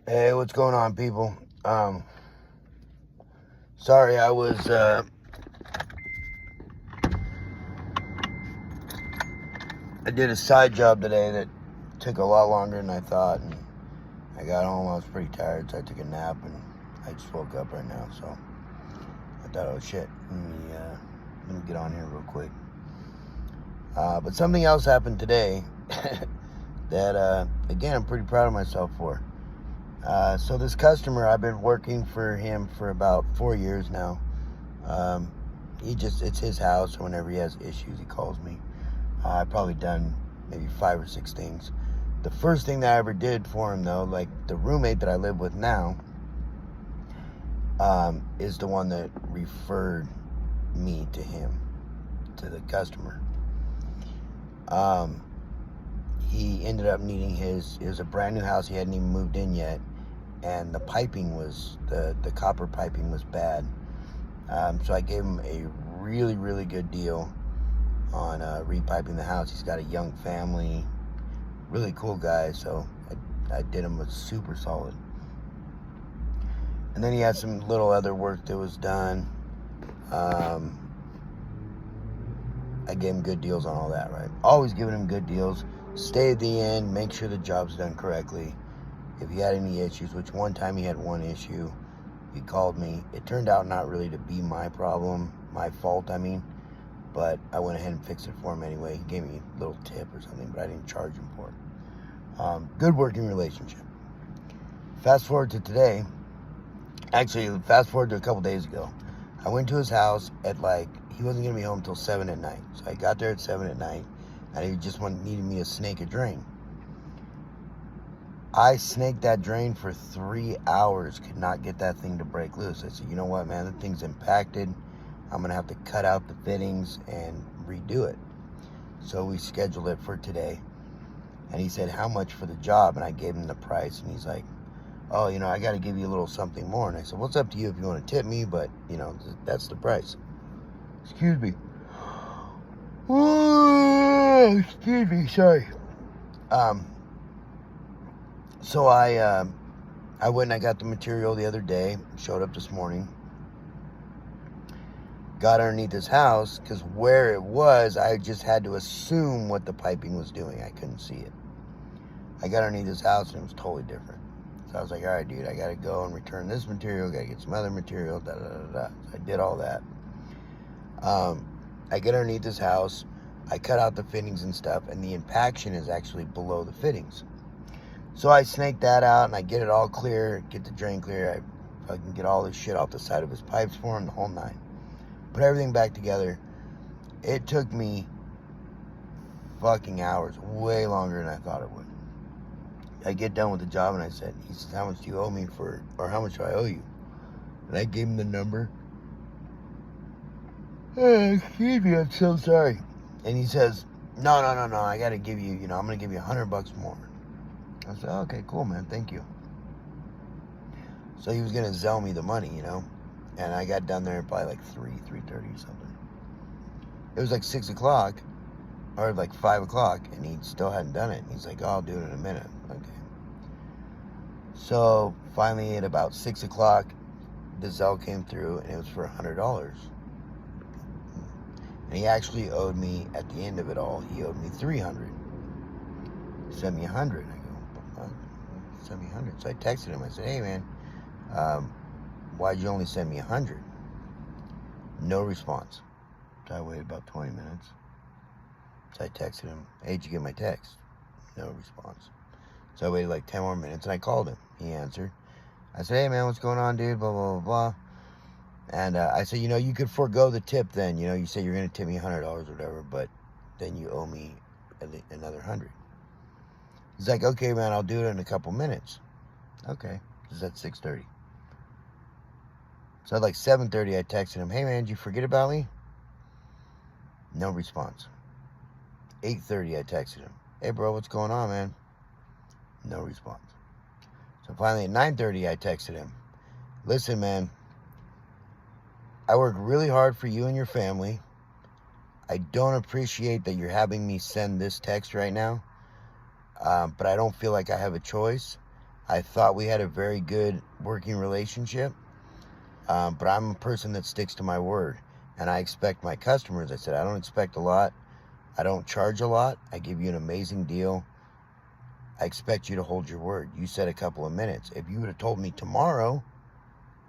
Hey, what's going on, people? Sorry, I did a side job today that took a lot longer than I thought, and I got home, I was pretty tired, so I took a nap, and I just woke up right now, so I thought, oh shit, let me get on here real quick. But something else happened today that, again, I'm pretty proud of myself for. So this customer, I've been working for him for about 4 years now. It's his house, so whenever he has issues, he calls me. I've probably done maybe 5 or 6 things. The first thing that I ever did for him, though, like the roommate that I live with now, is the one that referred me to him, to the customer. He ended up needing it was a brand new house, he hadn't even moved in yet, and the piping was, the copper piping was bad. So I gave him a really, really good deal on repiping the house. He's got a young family, really cool guy, so I did him a super solid. And then he had some little other work that was done. I gave him good deals on all that, right? Always giving him good deals. Stay at the end, make sure the job's done correctly. If he had any issues, which one time he had one issue, he called me. It turned out not really to be my problem, my fault, I mean, but I went ahead and fixed it for him anyway. He gave me a little tip or something, but I didn't charge him for it. Good working relationship. Fast forward to today. Actually, fast forward to a couple days ago. I went to his house at he wasn't going to be home until 7 at night. So I got there at 7 at night, and he just needed me to snake a drain. I snaked that drain for 3 hours, could not get that thing to break loose. I said, you know what, man, the thing's impacted. I'm going to have to cut out the fittings and redo it. So we scheduled it for today. And he said, how much for the job? And I gave him the price, and he's like, oh, I got to give you a little something more. And I said, well, it's up to you if you want to tip me, but, that's the price. Excuse me. Oh, excuse me, sorry. So I went and I got the material the other day, showed up this morning, got underneath his house, because where it was, I just had to assume what the piping was doing. I couldn't see it. I got underneath his house and it was totally different. So I was like, all right, dude, I got to go and return this material, got to get some other material, So I did all that. I get underneath his house, I cut out the fittings and stuff, and the impaction is actually below the fittings. So I snake that out, and I get it all clear, get the drain clear. I can get all this shit off the side of his pipes for him, the whole nine. Put everything back together. It took me fucking hours, way longer than I thought it would. I get done with the job, and he says, how much do you owe me or how much do I owe you? And I gave him the number. Excuse me, I'm so sorry. And he says, no, I got to give you, I'm going to give you $100 more. I said, okay, cool, man, thank you. So he was going to Zelle me the money, and I got down there by 3:30 something. It was 6 o'clock, or 5 o'clock, and he still hadn't done it. And he's like, oh, I'll do it in a minute. Okay. So finally at about 6 o'clock, the Zelle came through, and it was for $100. And he actually owed me, at the end of it all, he owed me $300. He sent me $100. Send me $100. So I texted him. I said, hey, man, why'd you only send me $100? No response. So I waited about 20 minutes. So I texted him, hey, did you get my text? No response. So I waited 10 more minutes, and I called him. He answered. I said, hey, man, what's going on, dude? Blah, blah, blah, blah. And I said, you could forego the tip then. You said you're going to tip me $100 or whatever, but then you owe me another $100. He's like, okay, man, I'll do it in a couple minutes. Okay, this is at 6:30. So at 7:30, I texted him, hey, man, did you forget about me? No response. 8:30, I texted him, hey, bro, what's going on, man? No response. So finally at 9:30, I texted him, listen, man, I work really hard for you and your family. I don't appreciate that you're having me send this text right now. But I don't feel like I have a choice. I thought we had a very good working relationship, but I'm a person that sticks to my word. And I expect my customers, I said, I don't expect a lot. I don't charge a lot. I give you an amazing deal. I expect you to hold your word. You said a couple of minutes. If you would have told me tomorrow,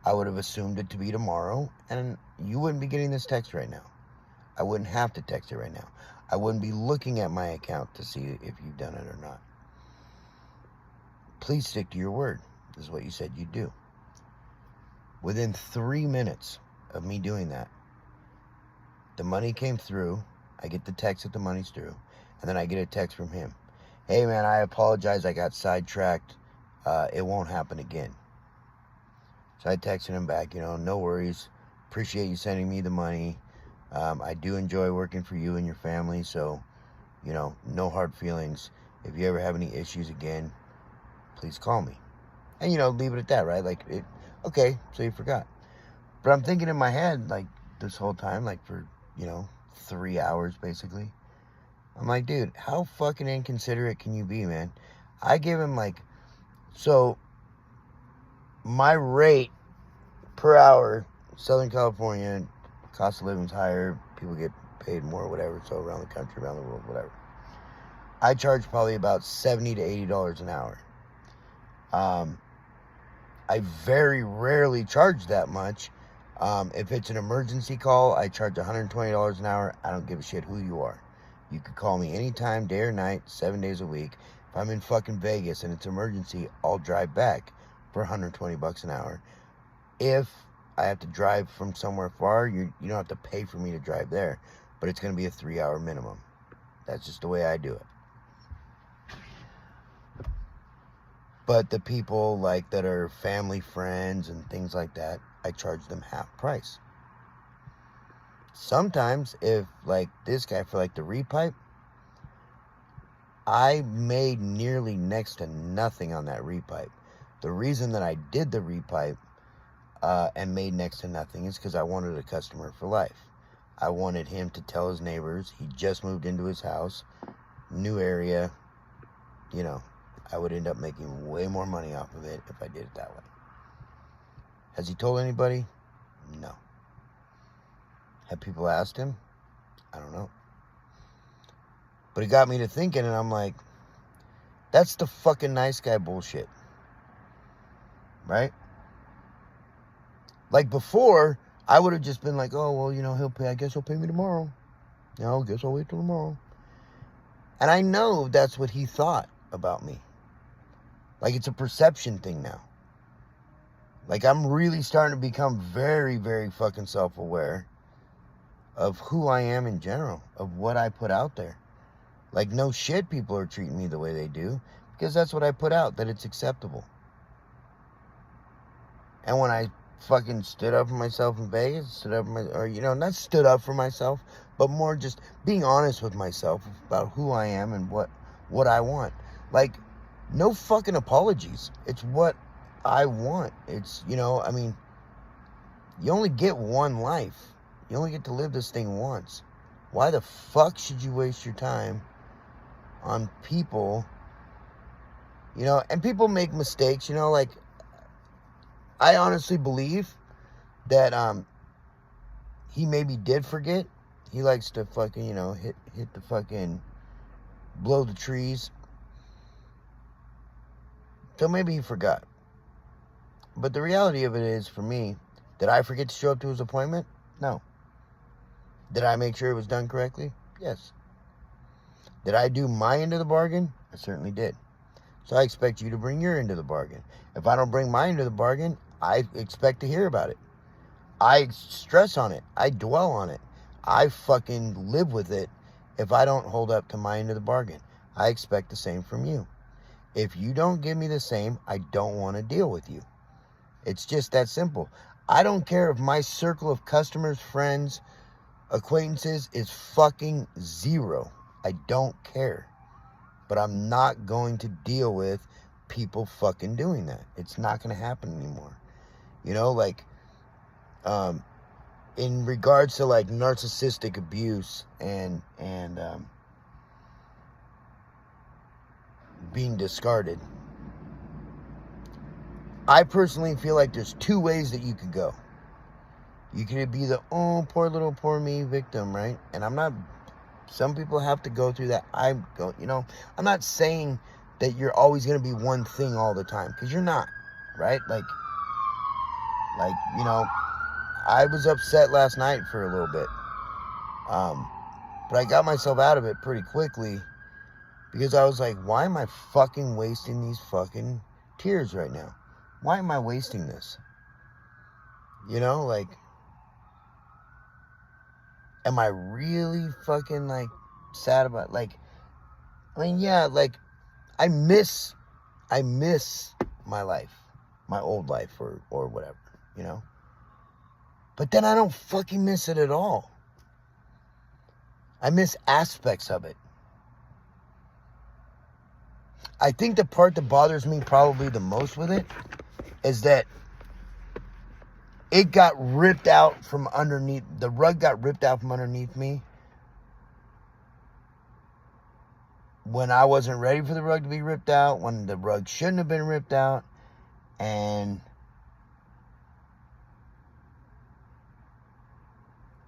I would have assumed it to be tomorrow, and you wouldn't be getting this text right now. I wouldn't have to text it right now. I wouldn't be looking at my account to see if you've done it or not. Please stick to your word. This is what you said you'd do. Within 3 minutes of me doing that, the money came through. I get the text that the money's through, and then I get a text from him. Hey man, I apologize, I got sidetracked. It won't happen again. So I texted him back, no worries. Appreciate you sending me the money. I do enjoy working for you and your family, so, no hard feelings. If you ever have any issues again, please call me. And, leave it at that, right? Okay, so you forgot. But I'm thinking in my head, this whole time, for, 3 hours, basically. I'm like, dude, how fucking inconsiderate can you be, man? I give him, so my rate per hour, Southern California, cost of living's higher, people get paid more, whatever, so around the country, around the world, whatever. I charge probably about $70 to $80 an hour. I very rarely charge that much. If it's an emergency call, I charge $120 an hour. I don't give a shit who you are. You could call me anytime, day or night, 7 days a week. If I'm in fucking Vegas and it's emergency, I'll drive back for $120 an hour. If I have to drive from somewhere far, you don't have to pay for me to drive there, but it's going to be a 3-hour minimum. That's just the way I do it. But the people that are family, friends, and things like that, I charge them half price. Sometimes if this guy for the repipe, I made nearly next to nothing on that repipe. The reason that I did the repipe and made next to nothing is because I wanted a customer for life. I wanted him to tell his neighbors he just moved into his house, new area, I would end up making way more money off of it if I did it that way. Has he told anybody? No. Have people asked him? I don't know. But it got me to thinking, and I'm like, that's the fucking nice guy bullshit. Right? Before, I would have just been like, oh, well, he'll pay. I guess he'll pay me tomorrow. I guess I'll wait till tomorrow. And I know that's what he thought about me. It's a perception thing now. I'm really starting to become very, very fucking self-aware of who I am in general, of what I put out there. No shit people are treating me the way they do, because that's what I put out, that it's acceptable. And when I fucking stood up for myself in Vegas, not stood up for myself, but more just being honest with myself about who I am and what I want. No fucking apologies. It's what I want. It's, you only get one life. You only get to live this thing once. Why the fuck should you waste your time on people, and people make mistakes, I honestly believe that he maybe did forget. He likes to fucking, hit the fucking, blow the trees. So maybe he forgot. But the reality of it is, for me, did I forget to show up to his appointment? No. Did I make sure it was done correctly? Yes. Did I do my end of the bargain? I certainly did. So I expect you to bring your end of the bargain. If I don't bring my end of the bargain, I expect to hear about it. I stress on it. I dwell on it. I fucking live with it if I don't hold up to my end of the bargain. I expect the same from you. If you don't give me the same, I don't want to deal with you. It's just that simple. I don't care if my circle of customers, friends, acquaintances is fucking zero. I don't care. But I'm not going to deal with people fucking doing that. It's not going to happen anymore. In regards to narcissistic abuse and being discarded, I personally feel like there's two ways that you could go. You could be the, oh, poor me victim, right? And I'm not, some people have to go through that. I'm not saying that you're always going to be one thing all the time, because you're not, right? Like, I was upset last night for a little bit. But I got myself out of it pretty quickly, because I was like, why am I fucking wasting these fucking tears right now? Why am I wasting this? Like, am I really fucking, like, sad about, like, I mean, yeah, like, I miss my life, my old life, or whatever, But then I don't fucking miss it at all. I miss aspects of it. I think the part that bothers me probably the most with it is that it got ripped out from underneath, the rug got ripped out from underneath me when I wasn't ready for the rug to be ripped out, when the rug shouldn't have been ripped out, and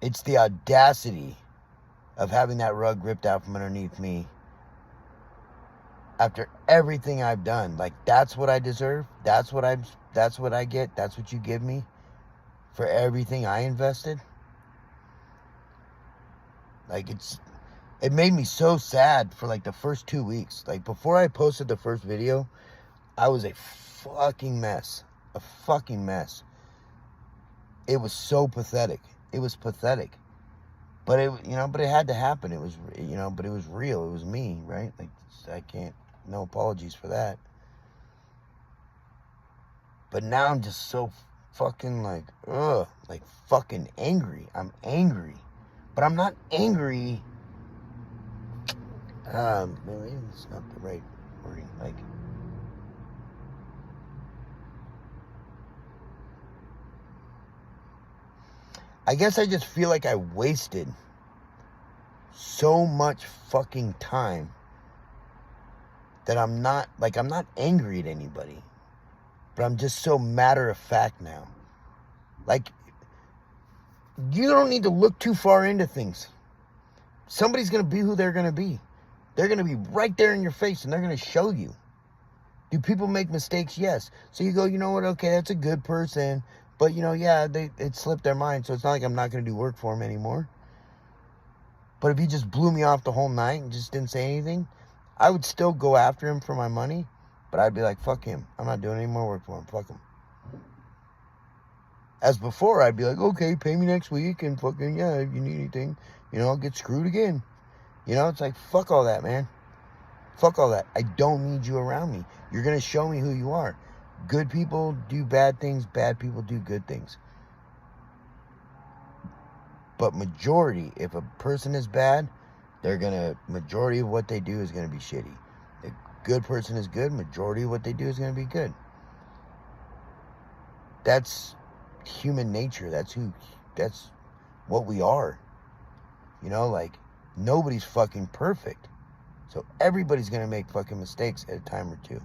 it's the audacity of having that rug ripped out from underneath me after everything I've done. Like, that's what I deserve. That's what I get. That's what you give me for everything I invested. Like, it made me so sad for like the first 2 weeks. Like, before I posted the first video, I was a fucking mess. A fucking mess. It was so pathetic. It was pathetic. But it had to happen. It was, but it was real. It was me, right? Like, I can't, no apologies for that. But now I'm just so fucking like fucking angry. I'm angry. But I'm not angry. Maybe it's not the right wording. Like, I guess I just feel like I wasted so much fucking time that I'm not angry at anybody, but I'm just so matter of fact now. Like, you don't need to look too far into things. Somebody's going to be who they're going to be. They're going to be right there in your face, and they're going to show you. Do people make mistakes? Yes. So you go, you know what? Okay, that's a good person. But, it slipped their mind, so it's not like I'm not going to do work for them anymore. But if he just blew me off the whole night and just didn't say anything, I would still go after him for my money, but I'd be like, fuck him. I'm not doing any more work for him. Fuck him. As before, I'd be like, okay, pay me next week, and fucking, yeah, if you need anything, I'll get screwed again. It's like, fuck all that, man. Fuck all that. I don't need you around me. You're going to show me who you are. Good people do bad things. Bad people do good things. But majority, if a person is bad, majority of what they do is going to be shitty. A good person is good. Majority of what they do is going to be good. That's human nature. That's what we are. Like, nobody's fucking perfect. So everybody's going to make fucking mistakes at a time or two.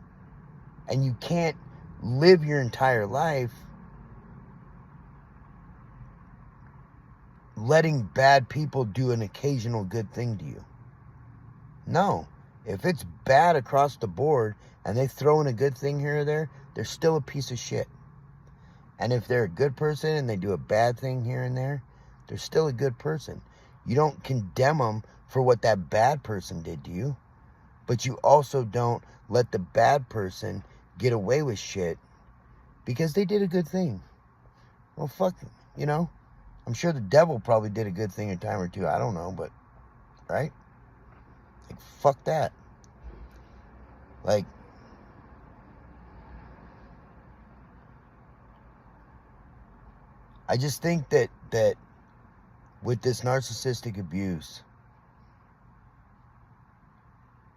And you can't live your entire life letting bad people do an occasional good thing to you. No. If it's bad across the board and they throw in a good thing here or there, they're still a piece of shit. And if they're a good person and they do a bad thing here and there, they're still a good person. You don't condemn them for what that bad person did to you, but you also don't let the bad person get away with shit because they did a good thing. Well, fuck, I'm sure the devil probably did a good thing a time or two. I don't know, but, right? Like, fuck that. Like, I just think that with this narcissistic abuse,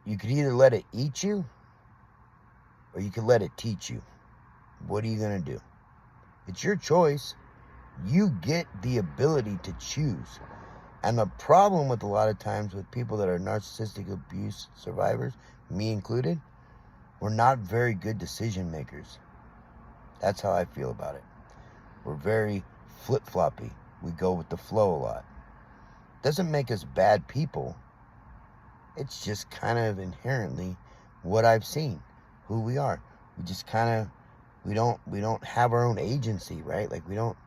you could either let it eat you or you could let it teach you. What are you going to do? It's your choice. You get the ability to choose. And the problem with a lot of times with people that are narcissistic abuse survivors, me included, we're not very good decision makers. That's how I feel about it. We're very flip-floppy. We go with the flow a lot. Doesn't make us bad people. It's just kind of inherently what I've seen, who we are. We just kind of, we don't have our own agency, right? Like we don't,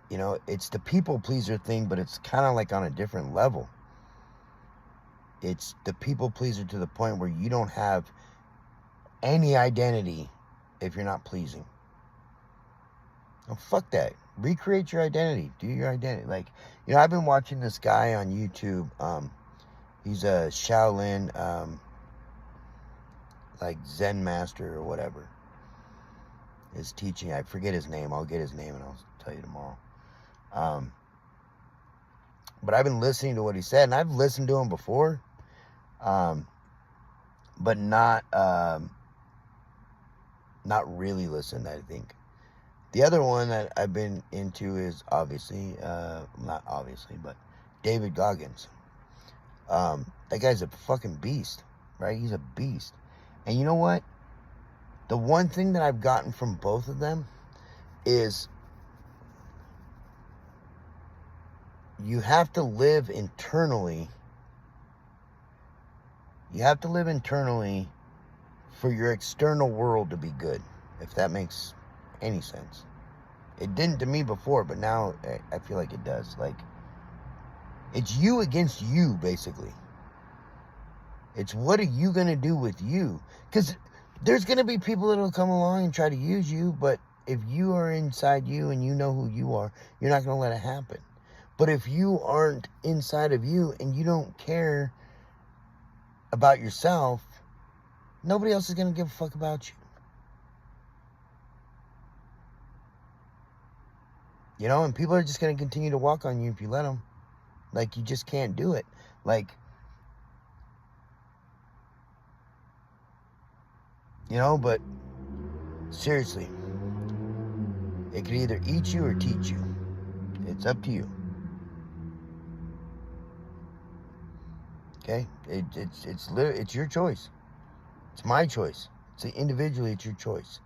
you know, it's the people pleaser thing, but it's kind of like on a different level. It's the people pleaser to the point where you don't have any identity if you're not pleasing. Oh, fuck that. Recreate your identity. Do your identity. Like, you know, I've been watching this guy on YouTube. He's a Shaolin, like Zen master or whatever. His teaching, I forget his name. I'll get his name and I'll tell you tomorrow. But I've been listening to what he said, and I've listened to him before, but not really listened, I think. The other one that I've been into is obviously, not obviously, but David Goggins. That guy's a fucking beast, right? He's a beast. And you know what? The one thing that I've gotten from both of them is you have to live internally. You have to live internally for your external world to be good, if that makes any sense. It didn't to me before, but now I feel like it does. Like, it's you against you, basically. It's what are you going to do with you? Because there's going to be people that will come along and try to use you, but if you are inside you and you know who you are, you're not going to let it happen. But if you aren't inside of you and you don't care about yourself, nobody else is going to give a fuck about you. You know, and people are just going to continue to walk on you if you let them. Like, you just can't do it. Like, you know, but seriously, it could either eat you or teach you. It's up to you. Okay? It's your choice. It's my choice. It's individually, it's your choice.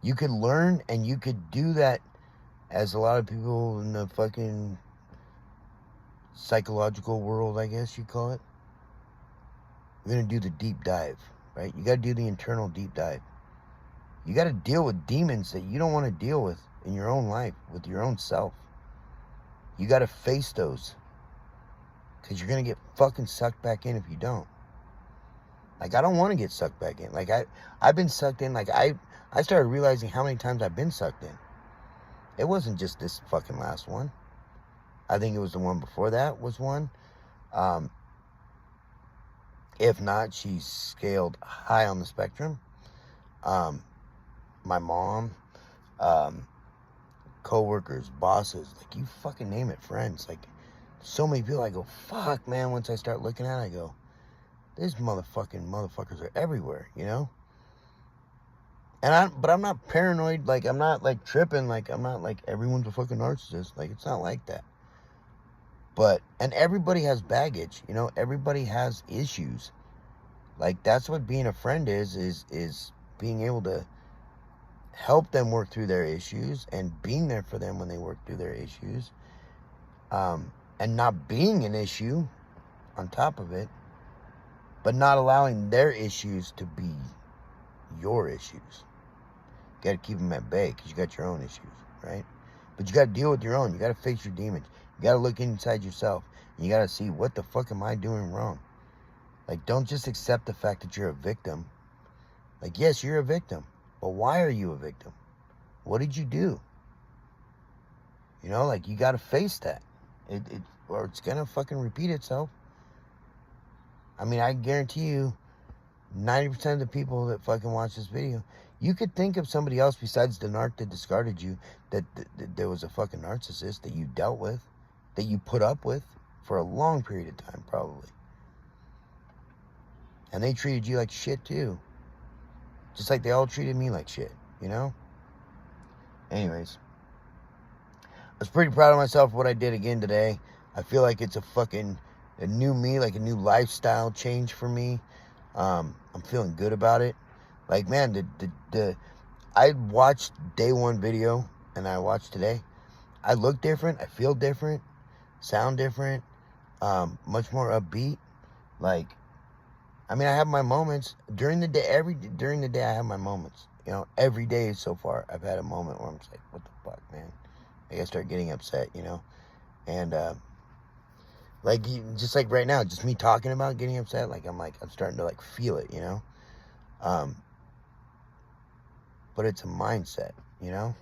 You could learn and you could do that, as a lot of people in the fucking psychological world, I guess you call it. We're going to do the deep dive, right? You got to do the internal deep dive. You got to deal with demons that you don't want to deal with in your own life, with your own self. You got to face those, because you're going to get fucking sucked back in if you don't. Like, I don't want to get sucked back in. Like, I've been sucked in. Like, I started realizing how many times I've been sucked in. It wasn't just this fucking last one. I think it was the one before that was one. If not, she's scaled high on the spectrum. My mom, co-workers, bosses, like, you fucking name it, friends. Like, so many people, I go, fuck, man. Once I start looking at it, I go, these motherfuckers are everywhere, you know? But I'm not paranoid. Like, I'm not, like, tripping. Like, I'm not, like, everyone's a fucking narcissist. Like, it's not like that. But, and everybody has baggage, you know? Everybody has issues. Like, that's what being a friend is being able to help them work through their issues and being there for them when they work through their issues. And not being an issue on top of it, but not allowing their issues to be your issues. You got to keep them at bay because you got your own issues, right? But you got to deal with your own. You got to face your demons. You got to look inside yourself. And you got to see, what the fuck am I doing wrong? Like, don't just accept the fact that you're a victim. Like, yes, you're a victim. But why are you a victim? What did you do? You know, like, you got to face that. Or it's going to fucking repeat itself. I mean, I guarantee you, 90% of the people that fucking watch this video, you could think of somebody else besides the narc that discarded you, that there was a fucking narcissist that you dealt with, that you put up with for a long period of time, probably. And they treated you like shit, too. Just like they all treated me like shit, you know? Anyways. I was pretty proud of myself for what I did again today. I feel like it's a new me, like a new lifestyle change for me. I'm feeling good about it. Like, man, I watched day one video and I watched today. I look different. I feel different. Sound different. Much more upbeat. Like, I mean, I have my moments during the day. During the day, I have my moments. You know, every day so far, I've had a moment where I'm just like, "What the fuck, man?" Like, I start getting upset, you know, and like, just like right now, just me talking about getting upset. Like, I'm starting to like feel it, you know. But it's a mindset, you know.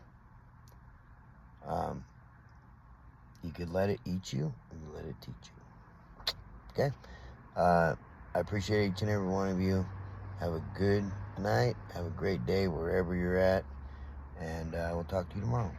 You could let it eat you, and let it teach you. Okay. I appreciate each and every one of you. Have a good night. Have a great day wherever you're at. And we'll talk to you tomorrow.